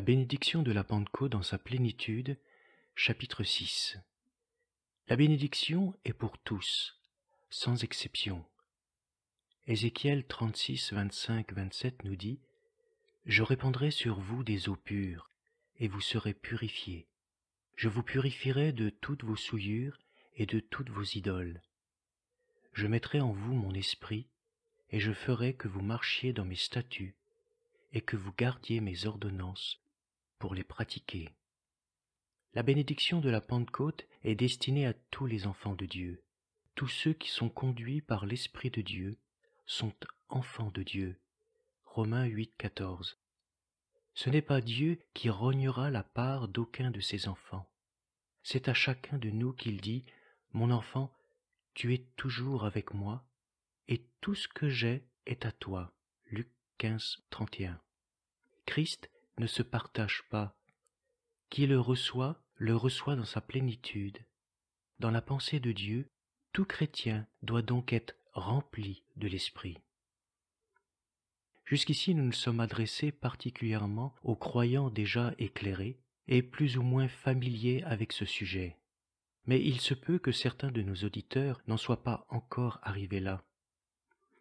bénédiction de la Pentecôte dans sa plénitude, chapitre 6. La bénédiction est pour tous, sans exception. Ézéchiel 36, 25, 27 nous dit « Je répandrai sur vous des eaux pures, et vous serez purifiés. Je vous purifierai de toutes vos souillures et de toutes vos idoles. Je mettrai en vous mon esprit, et je ferai que vous marchiez dans mes statuts, et que vous gardiez mes ordonnances pour les pratiquer. » La bénédiction de la Pentecôte est destinée à tous les enfants de Dieu. Tous ceux qui sont conduits par l'Esprit de Dieu sont enfants de Dieu. Romains 8, 14. Ce n'est pas Dieu qui rognera la part d'aucun de ses enfants. C'est à chacun de nous qu'il dit « Mon enfant, tu es toujours avec moi, et tout ce que j'ai est à toi. » Luc 15, 31. Christ ne se partage pas. Qui le reçoit dans sa plénitude. Dans la pensée de Dieu, tout chrétien doit donc être rempli de l'Esprit. Jusqu'ici, nous nous sommes adressés particulièrement aux croyants déjà éclairés et plus ou moins familiers avec ce sujet. Mais il se peut que certains de nos auditeurs n'en soient pas encore arrivés là.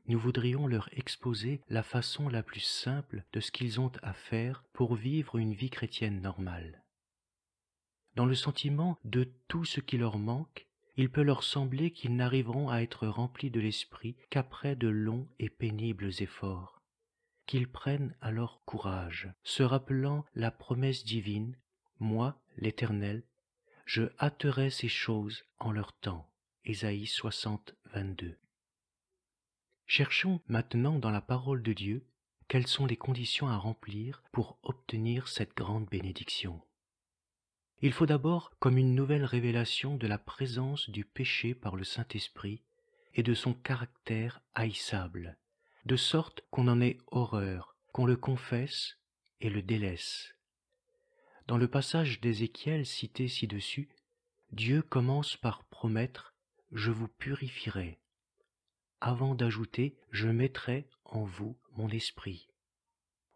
Nous voudrions leur exposer la façon la plus simple de ce qu'ils ont à faire pour vivre une vie chrétienne normale. Dans le sentiment de tout ce qui leur manque, il peut leur sembler qu'ils n'arriveront à être remplis de l'Esprit qu'après de longs et pénibles efforts, qu'ils prennent alors courage, se rappelant la promesse divine « Moi, l'Éternel, je hâterai ces choses en leur temps » Ésaïe 60, 22. Cherchons maintenant dans la parole de Dieu quelles sont les conditions à remplir pour obtenir cette grande bénédiction. Il faut d'abord comme une nouvelle révélation de la présence du péché par le Saint-Esprit et de son caractère haïssable, de sorte qu'on en ait horreur, qu'on le confesse et le délaisse. Dans le passage d'Ézéchiel cité ci-dessus, Dieu commence par promettre « Je vous purifierai », avant d'ajouter « Je mettrai en vous mon esprit ».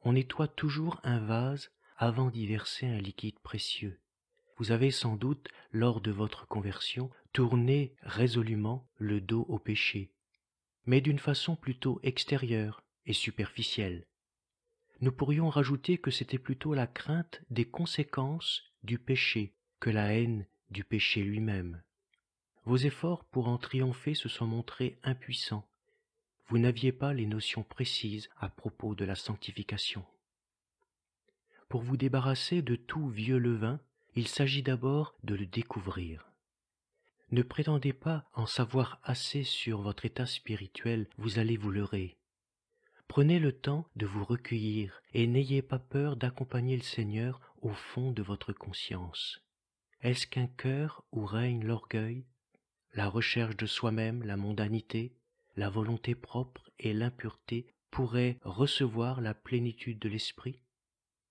On nettoie toujours un vase avant d'y verser un liquide précieux. Vous avez sans doute, lors de votre conversion, tourné résolument le dos au péché, mais d'une façon plutôt extérieure et superficielle. Nous pourrions rajouter que c'était plutôt la crainte des conséquences du péché que la haine du péché lui-même. Vos efforts pour en triompher se sont montrés impuissants. Vous n'aviez pas les notions précises à propos de la sanctification. Pour vous débarrasser de tout vieux levain, il s'agit d'abord de le découvrir. Ne prétendez pas en savoir assez sur votre état spirituel, vous allez vous leurrer. Prenez le temps de vous recueillir et n'ayez pas peur d'accompagner le Seigneur au fond de votre conscience. Est-ce qu'un cœur où règne l'orgueil, la recherche de soi-même, la mondanité, la volonté propre et l'impureté pourraient recevoir la plénitude de l'esprit?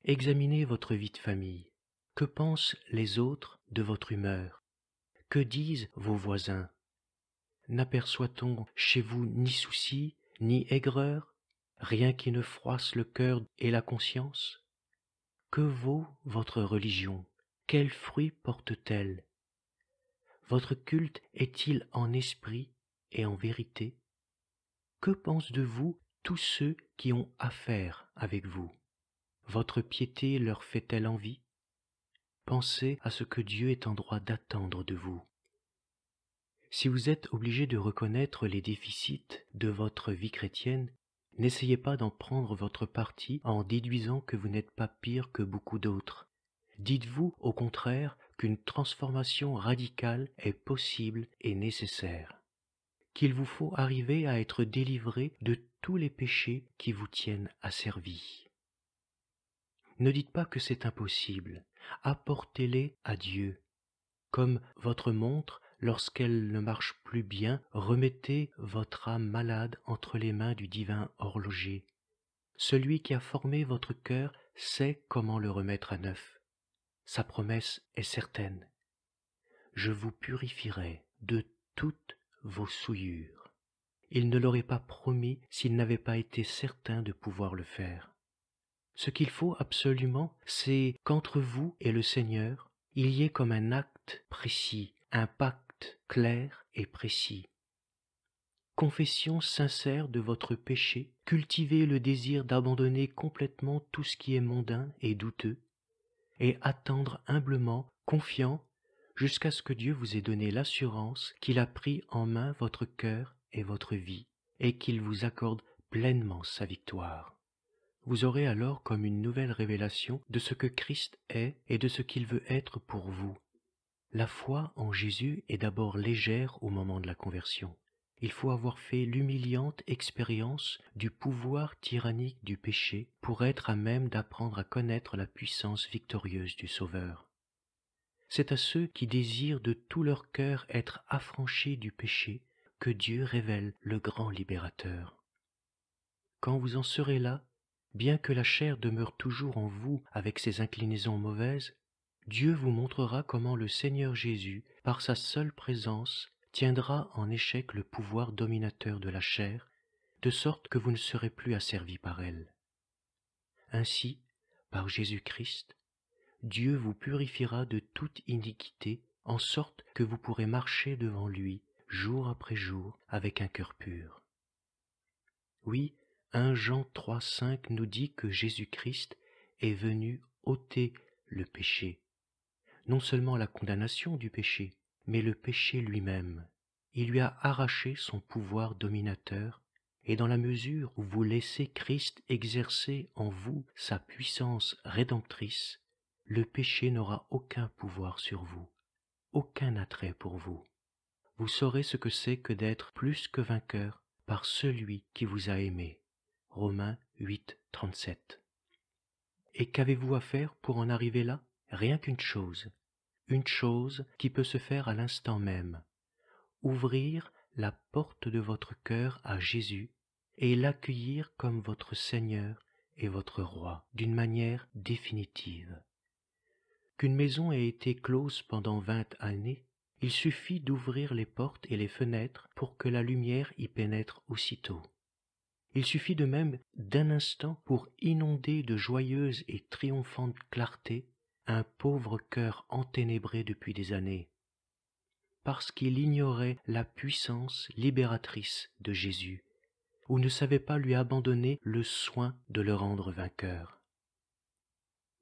Examinez votre vie de famille. Que pensent les autres de votre humeur? Que disent vos voisins? N'aperçoit-on chez vous ni souci, ni aigreur, rien qui ne froisse le cœur et la conscience? Que vaut votre religion? Quels fruits porte-t-elle? Votre culte est-il en esprit et en vérité? Que pensent de vous tous ceux qui ont affaire avec vous? Votre piété leur fait-elle envie? Pensez à ce que Dieu est en droit d'attendre de vous. Si vous êtes obligé de reconnaître les déficits de votre vie chrétienne, n'essayez pas d'en prendre votre parti en déduisant que vous n'êtes pas pire que beaucoup d'autres. Dites-vous au contraire qu'une transformation radicale est possible et nécessaire, qu'il vous faut arriver à être délivré de tous les péchés qui vous tiennent asservis. Ne dites pas que c'est impossible, apportez-les à Dieu. Comme votre montre, lorsqu'elle ne marche plus bien, remettez votre âme malade entre les mains du divin horloger. Celui qui a formé votre cœur sait comment le remettre à neuf. Sa promesse est certaine. Je vous purifierai de toutes vos souillures. Il ne l'aurait pas promis s'il n'avait pas été certain de pouvoir le faire. Ce qu'il faut absolument, c'est qu'entre vous et le Seigneur, il y ait comme un acte précis, un pacte clair et précis. Confession sincère de votre péché, cultivez le désir d'abandonner complètement tout ce qui est mondain et douteux, et attendre humblement, confiant, jusqu'à ce que Dieu vous ait donné l'assurance qu'il a pris en main votre cœur et votre vie, et qu'il vous accorde pleinement sa victoire. Vous aurez alors comme une nouvelle révélation de ce que Christ est et de ce qu'il veut être pour vous. La foi en Jésus est d'abord légère au moment de la conversion. Il faut avoir fait l'humiliante expérience du pouvoir tyrannique du péché pour être à même d'apprendre à connaître la puissance victorieuse du Sauveur. C'est à ceux qui désirent de tout leur cœur être affranchis du péché que Dieu révèle le grand libérateur. Quand vous en serez là, bien que la chair demeure toujours en vous avec ses inclinaisons mauvaises, Dieu vous montrera comment le Seigneur Jésus, par sa seule présence, tiendra en échec le pouvoir dominateur de la chair, de sorte que vous ne serez plus asservis par elle. Ainsi, par Jésus-Christ, Dieu vous purifiera de toute iniquité, en sorte que vous pourrez marcher devant lui, jour après jour, avec un cœur pur. Oui, 1 Jean 3,5 nous dit que Jésus-Christ est venu ôter le péché, non seulement la condamnation du péché, mais le péché lui-même. Il lui a arraché son pouvoir dominateur, et dans la mesure où vous laissez Christ exercer en vous sa puissance rédemptrice, le péché n'aura aucun pouvoir sur vous, aucun attrait pour vous. Vous saurez ce que c'est que d'être plus que vainqueur par celui qui vous a aimé. Romains 8, 37. Et qu'avez-vous à faire pour en arriver là? Rien qu'une chose qui peut se faire à l'instant même. Ouvrir la porte de votre cœur à Jésus et l'accueillir comme votre Seigneur et votre Roi d'une manière définitive. Qu'une maison ait été close pendant 20 années, il suffit d'ouvrir les portes et les fenêtres pour que la lumière y pénètre aussitôt. Il suffit de même d'un instant pour inonder de joyeuse et triomphante clarté un pauvre cœur enténébré depuis des années, parce qu'il ignorait la puissance libératrice de Jésus, ou ne savait pas lui abandonner le soin de le rendre vainqueur.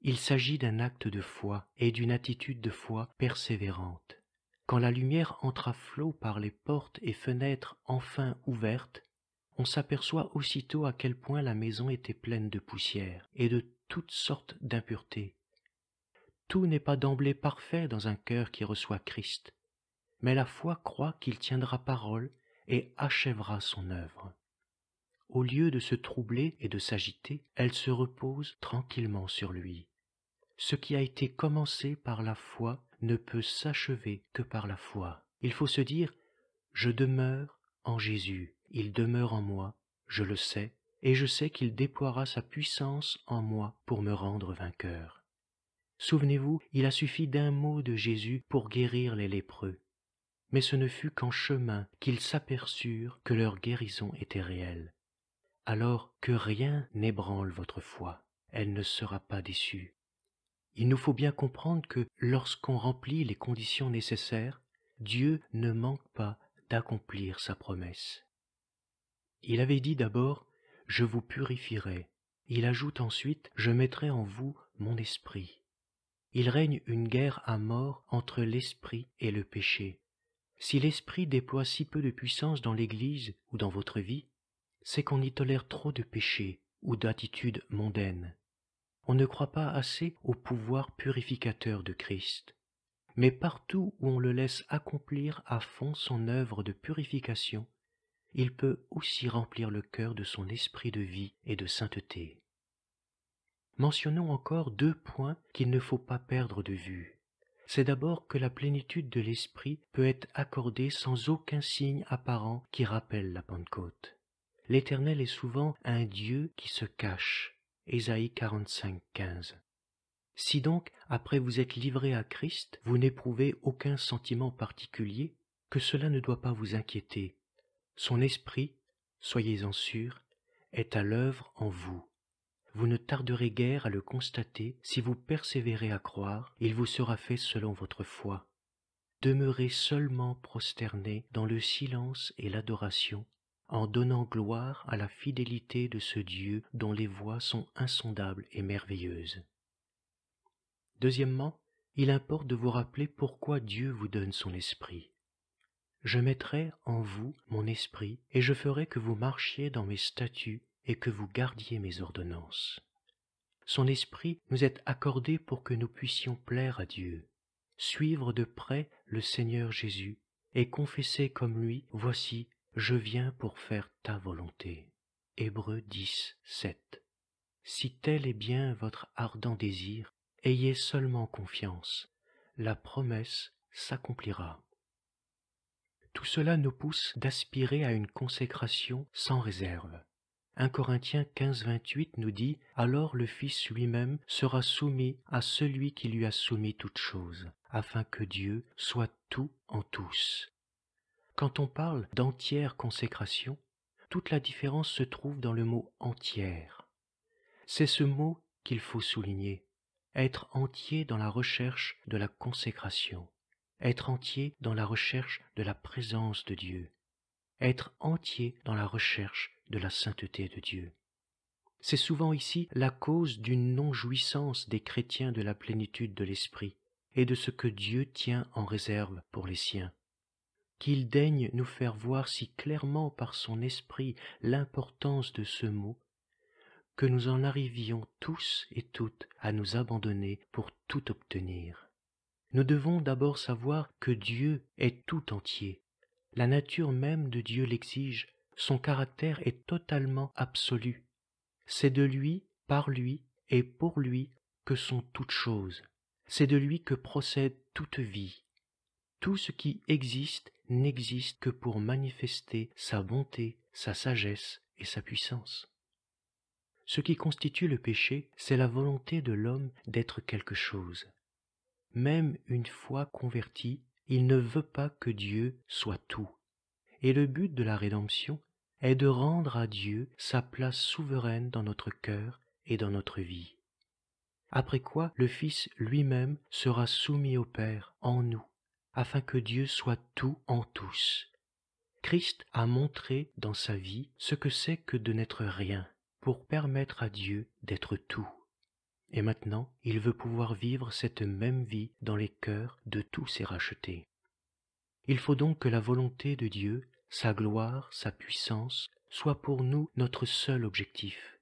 Il s'agit d'un acte de foi et d'une attitude de foi persévérante. Quand la lumière entre à flot par les portes et fenêtres enfin ouvertes, on s'aperçoit aussitôt à quel point la maison était pleine de poussière et de toutes sortes d'impuretés. Tout n'est pas d'emblée parfait dans un cœur qui reçoit Christ, mais la foi croit qu'il tiendra parole et achèvera son œuvre. Au lieu de se troubler et de s'agiter, elle se repose tranquillement sur lui. Ce qui a été commencé par la foi ne peut s'achever que par la foi. Il faut se dire « Je demeure en Jésus, il demeure en moi, je le sais, et je sais qu'il déploiera sa puissance en moi pour me rendre vainqueur. » Souvenez-vous, il a suffi d'un mot de Jésus pour guérir les lépreux. Mais ce ne fut qu'en chemin qu'ils s'aperçurent que leur guérison était réelle. Alors que rien n'ébranle votre foi, elle ne sera pas déçue. Il nous faut bien comprendre que lorsqu'on remplit les conditions nécessaires, Dieu ne manque pas d'accomplir sa promesse. Il avait dit d'abord « Je vous purifierai ». Il ajoute ensuite « Je mettrai en vous mon esprit ». Il règne une guerre à mort entre l'esprit et le péché. Si l'esprit déploie si peu de puissance dans l'Église ou dans votre vie, c'est qu'on y tolère trop de péchés ou d'attitudes mondaines. On ne croit pas assez au pouvoir purificateur de Christ. Mais partout où on le laisse accomplir à fond son œuvre de purification, il peut aussi remplir le cœur de son esprit de vie et de sainteté. Mentionnons encore 2 points qu'il ne faut pas perdre de vue. C'est d'abord que la plénitude de l'esprit peut être accordée sans aucun signe apparent qui rappelle la Pentecôte. L'Éternel est souvent un Dieu qui se cache. Ésaïe 45, 15. Si donc, après vous être livré à Christ, vous n'éprouvez aucun sentiment particulier, que cela ne doit pas vous inquiéter. Son esprit, soyez-en sûrs, est à l'œuvre en vous. vous ne tarderez guère à le constater, si vous persévérez à croire, il vous sera fait selon votre foi. Demeurez seulement prosternés dans le silence et l'adoration, en donnant gloire à la fidélité de ce Dieu dont les voies sont insondables et merveilleuses. Deuxièmement, il importe de vous rappeler pourquoi Dieu vous donne son esprit. Je mettrai en vous mon esprit, et je ferai que vous marchiez dans mes statuts et que vous gardiez mes ordonnances. Son esprit nous est accordé pour que nous puissions plaire à Dieu, suivre de près le Seigneur Jésus et confesser comme lui, « Voici, je viens pour faire ta volonté ». Hébreux 10, 7. Si tel est bien votre ardent désir, ayez seulement confiance, la promesse s'accomplira. Tout cela nous pousse d'aspirer à une consécration sans réserve. 1 Corinthiens 15, 28 nous dit « Alors le Fils lui-même sera soumis à celui qui lui a soumis toutes choses, afin que Dieu soit tout en tous. » Quand on parle d'entière consécration, toute la différence se trouve dans le mot « entière ». C'est ce mot qu'il faut souligner, être entier dans la recherche de la consécration, être entier dans la recherche de la présence de Dieu, être entier dans la recherche de la sainteté de Dieu. C'est souvent ici la cause d'une non-jouissance des chrétiens de la plénitude de l'Esprit et de ce que Dieu tient en réserve pour les siens. Qu'il daigne nous faire voir si clairement par son Esprit l'importance de ce mot, que nous en arrivions tous et toutes à nous abandonner pour tout obtenir. Nous devons d'abord savoir que Dieu est tout entier. La nature même de Dieu l'exige, son caractère est totalement absolu. C'est de lui, par lui et pour lui que sont toutes choses. C'est de lui que procède toute vie. Tout ce qui existe n'existe que pour manifester sa bonté, sa sagesse et sa puissance. Ce qui constitue le péché, c'est la volonté de l'homme d'être quelque chose. Même une fois converti, il ne veut pas que Dieu soit tout. Et le but de la rédemption est de rendre à Dieu sa place souveraine dans notre cœur et dans notre vie. Après quoi, le Fils lui-même sera soumis au Père en nous, afin que Dieu soit tout en tous. Christ a montré dans sa vie ce que c'est que de n'être rien, pour permettre à Dieu d'être tout. Et maintenant, il veut pouvoir vivre cette même vie dans les cœurs de tous ses rachetés. Il faut donc que la volonté de Dieu, sa gloire, sa puissance, soit pour nous notre seul objectif.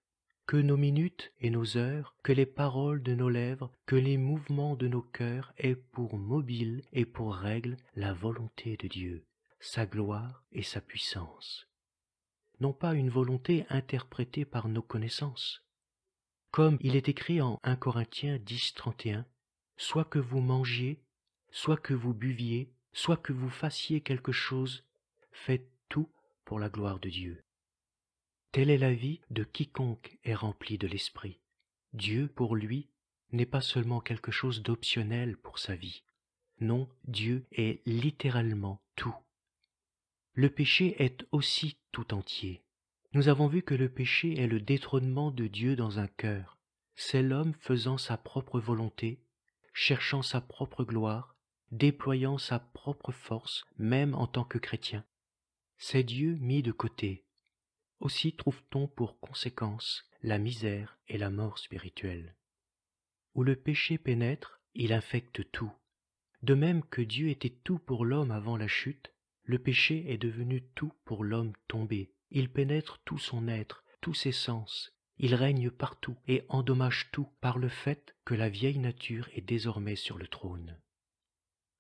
Que nos minutes et nos heures, que les paroles de nos lèvres, que les mouvements de nos cœurs aient pour mobile et pour règle la volonté de Dieu, sa gloire et sa puissance. Non pas une volonté interprétée par nos connaissances. Comme il est écrit en 1 Corinthiens 10, 31, « Soit que vous mangiez, soit que vous buviez, soit que vous fassiez quelque chose, faites tout pour la gloire de Dieu. » Telle est la vie de quiconque est rempli de l'Esprit. Dieu, pour lui, n'est pas seulement quelque chose d'optionnel pour sa vie. Non, Dieu est littéralement tout. Le péché est aussi tout entier. Nous avons vu que le péché est le détrônement de Dieu dans un cœur. C'est l'homme faisant sa propre volonté, cherchant sa propre gloire, déployant sa propre force, même en tant que chrétien. C'est Dieu mis de côté. Aussi trouve-t-on pour conséquence la misère et la mort spirituelle. Où le péché pénètre, il infecte tout. De même que Dieu était tout pour l'homme avant la chute, le péché est devenu tout pour l'homme tombé. Il pénètre tout son être, tous ses sens. Il règne partout et endommage tout par le fait que la vieille nature est désormais sur le trône.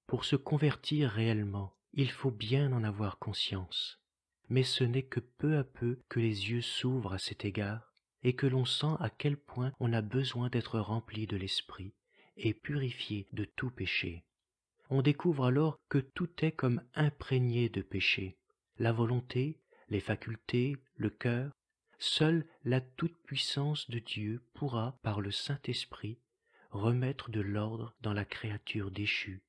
Pour se convertir réellement, il faut bien en avoir conscience. Mais ce n'est que peu à peu que les yeux s'ouvrent à cet égard et que l'on sent à quel point on a besoin d'être rempli de l'esprit et purifié de tout péché. On découvre alors que tout est comme imprégné de péché. La volonté, les facultés, le cœur, seule la toute-puissance de Dieu pourra, par le Saint-Esprit, remettre de l'ordre dans la créature déchue,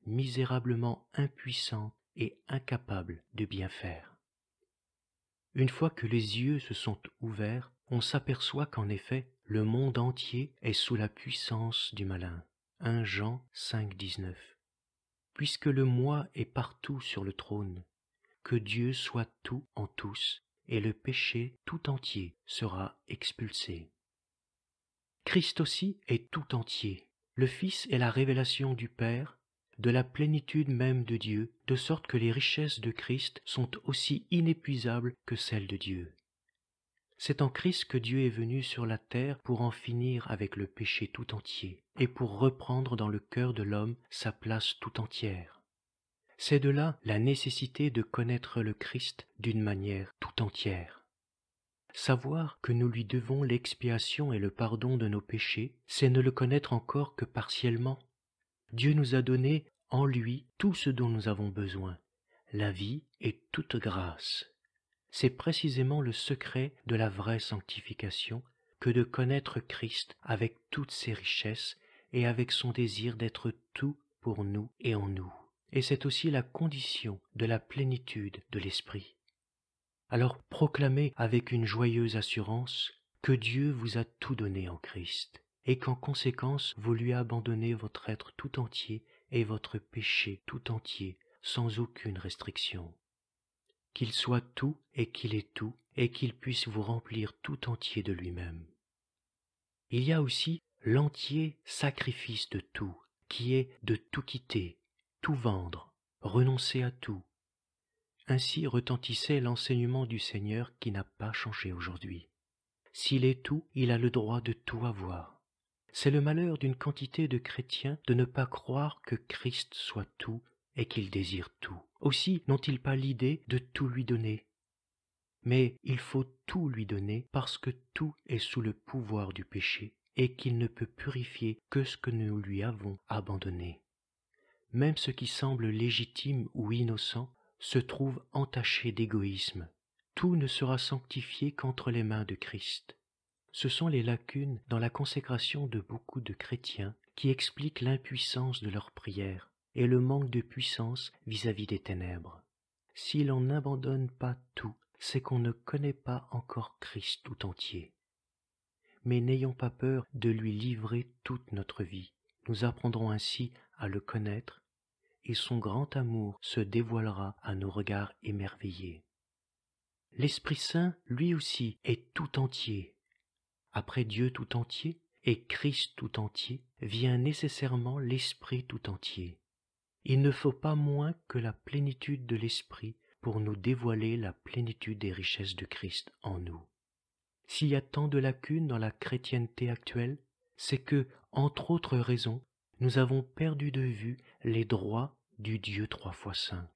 misérablement impuissante et incapable de bien faire. Une fois que les yeux se sont ouverts, on s'aperçoit qu'en effet, le monde entier est sous la puissance du malin. 1 Jean 5, 19. Puisque le moi est partout sur le trône, que Dieu soit tout en tous, et le péché tout entier sera expulsé. Christ aussi est tout entier. Le Fils est la révélation du Père, de la plénitude même de Dieu, de sorte que les richesses de Christ sont aussi inépuisables que celles de Dieu. C'est en Christ que Dieu est venu sur la terre pour en finir avec le péché tout entier et pour reprendre dans le cœur de l'homme sa place tout entière. C'est de là la nécessité de connaître le Christ d'une manière tout entière. Savoir que nous lui devons l'expiation et le pardon de nos péchés, c'est ne le connaître encore que partiellement. Dieu nous a donné en lui tout ce dont nous avons besoin, la vie et toute grâce. C'est précisément le secret de la vraie sanctification que de connaître Christ avec toutes ses richesses et avec son désir d'être tout pour nous et en nous. Et c'est aussi la condition de la plénitude de l'Esprit. Alors proclamez avec une joyeuse assurance que Dieu vous a tout donné en Christ, et qu'en conséquence vous lui abandonnez votre être tout entier et votre péché tout entier, sans aucune restriction. Qu'il soit tout et qu'il ait tout, et qu'il puisse vous remplir tout entier de lui-même. Il y a aussi l'entier sacrifice de tout, qui est de tout quitter, tout vendre, renoncer à tout. Ainsi retentissait l'enseignement du Seigneur qui n'a pas changé aujourd'hui. S'il est tout, il a le droit de tout avoir. C'est le malheur d'une quantité de chrétiens de ne pas croire que Christ soit tout et qu'il désire tout. Aussi n'ont-ils pas l'idée de tout lui donner. Mais il faut tout lui donner parce que tout est sous le pouvoir du péché et qu'il ne peut purifier que ce que nous lui avons abandonné. Même ce qui semble légitime ou innocent se trouve entaché d'égoïsme. Tout ne sera sanctifié qu'entre les mains de Christ. Ce sont les lacunes dans la consécration de beaucoup de chrétiens qui expliquent l'impuissance de leur prière et le manque de puissance vis-à-vis des ténèbres. Si l'on n'abandonne pas tout, c'est qu'on ne connaît pas encore Christ tout entier. Mais n'ayons pas peur de lui livrer toute notre vie. Nous apprendrons ainsi à le connaître et son grand amour se dévoilera à nos regards émerveillés. L'Esprit Saint, lui aussi, est tout entier. Après Dieu tout entier et Christ tout entier, vient nécessairement l'Esprit tout entier. Il ne faut pas moins que la plénitude de l'Esprit pour nous dévoiler la plénitude des richesses de Christ en nous. S'il y a tant de lacunes dans la chrétienté actuelle, c'est que, entre autres raisons, nous avons perdu de vue les droits du Dieu 3 fois saint.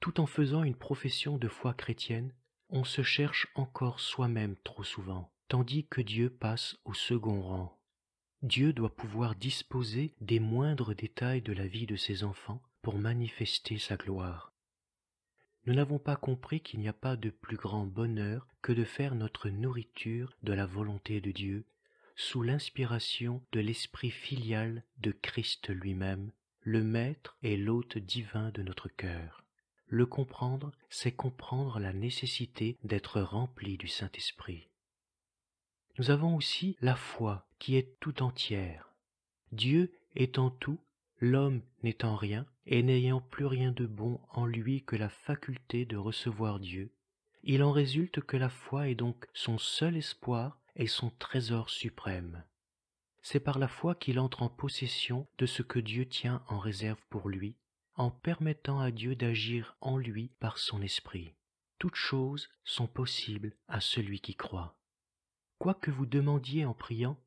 Tout en faisant une profession de foi chrétienne, on se cherche encore soi-même trop souvent, tandis que Dieu passe au second rang. Dieu doit pouvoir disposer des moindres détails de la vie de ses enfants pour manifester sa gloire. Nous n'avons pas compris qu'il n'y a pas de plus grand bonheur que de faire notre nourriture de la volonté de Dieu, sous l'inspiration de l'esprit filial de Christ lui-même, le Maître et l'hôte divin de notre cœur. Le comprendre, c'est comprendre la nécessité d'être rempli du Saint-Esprit. Nous avons aussi la foi qui est tout entière. Dieu étant tout, l'homme n'étant rien, et n'ayant plus rien de bon en lui que la faculté de recevoir Dieu, il en résulte que la foi est donc son seul espoir et son trésor suprême. C'est par la foi qu'il entre en possession de ce que Dieu tient en réserve pour lui, en permettant à Dieu d'agir en lui par son esprit. Toutes choses sont possibles à celui qui croit. Quoi que vous demandiez en priant,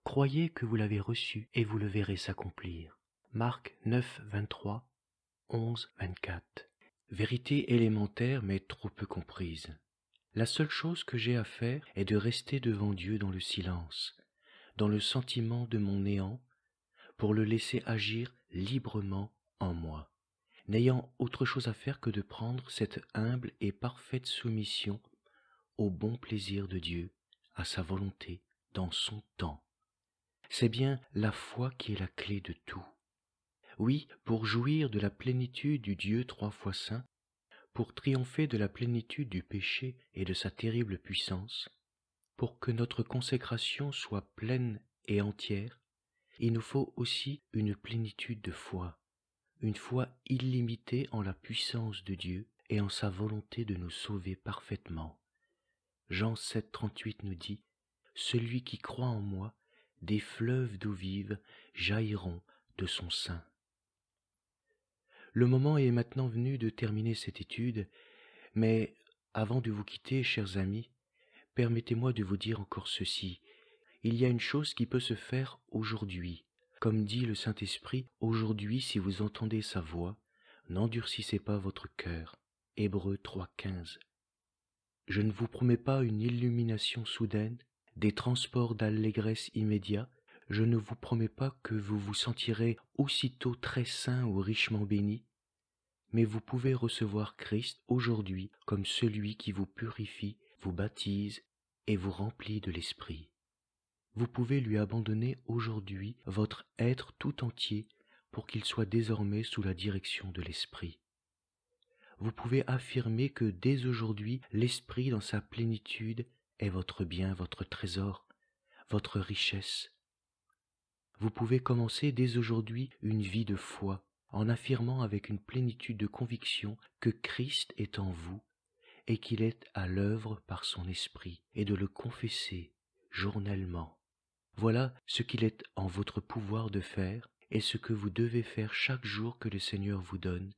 croyez que vous l'avez reçu et vous le verrez s'accomplir. Marc 9, 23, 11, 24. Vérité élémentaire mais trop peu comprise. La seule chose que j'ai à faire est de rester devant Dieu dans le silence, dans le sentiment de mon néant, pour le laisser agir librement en moi, n'ayant autre chose à faire que de prendre cette humble et parfaite soumission au bon plaisir de Dieu, à sa volonté, dans son temps. C'est bien la foi qui est la clé de tout. Oui, pour jouir de la plénitude du Dieu 3 fois saint, pour triompher de la plénitude du péché et de sa terrible puissance, pour que notre consécration soit pleine et entière, il nous faut aussi une plénitude de foi, une foi illimitée en la puissance de Dieu et en sa volonté de nous sauver parfaitement. Jean 7,38 nous dit « Celui qui croit en moi, des fleuves d'eau vive jailliront de son sein. » Le moment est maintenant venu de terminer cette étude, mais avant de vous quitter, chers amis, permettez-moi de vous dire encore ceci. Il y a une chose qui peut se faire aujourd'hui. Comme dit le Saint-Esprit, aujourd'hui, si vous entendez sa voix, n'endurcissez pas votre cœur. Hébreux 3,15. Je ne vous promets pas une illumination soudaine, des transports d'allégresse immédiats. Je ne vous promets pas que vous vous sentirez aussitôt très saint ou richement béni, mais vous pouvez recevoir Christ aujourd'hui comme celui qui vous purifie, vous baptise et vous remplit de l'Esprit. Vous pouvez lui abandonner aujourd'hui votre être tout entier pour qu'il soit désormais sous la direction de l'Esprit. Vous pouvez affirmer que dès aujourd'hui, l'Esprit dans sa plénitude est votre bien, votre trésor, votre richesse. Vous pouvez commencer dès aujourd'hui une vie de foi en affirmant avec une plénitude de conviction que Christ est en vous et qu'il est à l'œuvre par son Esprit et de le confesser journellement. Voilà ce qu'il est en votre pouvoir de faire et ce que vous devez faire chaque jour que le Seigneur vous donne.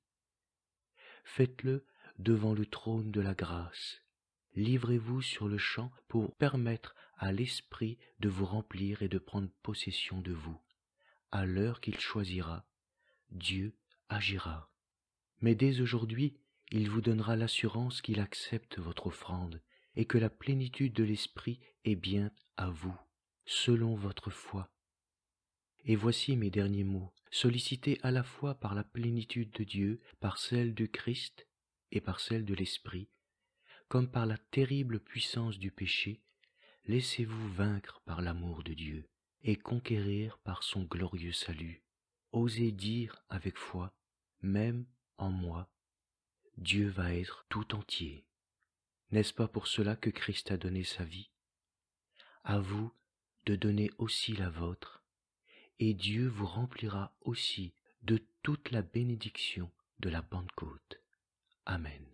Faites-le devant le trône de la grâce. Livrez-vous sur le champ pour permettre à l'Esprit de vous remplir et de prendre possession de vous. À l'heure qu'il choisira, Dieu agira. Mais dès aujourd'hui, il vous donnera l'assurance qu'il accepte votre offrande et que la plénitude de l'Esprit est bien à vous, selon votre foi. Et voici mes derniers mots. Sollicitez à la fois par la plénitude de Dieu, par celle de Christ et par celle de l'Esprit, comme par la terrible puissance du péché, laissez-vous vaincre par l'amour de Dieu et conquérir par son glorieux salut. Osez dire avec foi, même en moi, Dieu va être tout entier. N'est-ce pas pour cela que Christ a donné sa vie? À vous de donner aussi la vôtre, et Dieu vous remplira aussi de toute la bénédiction de la Pentecôte. Amen.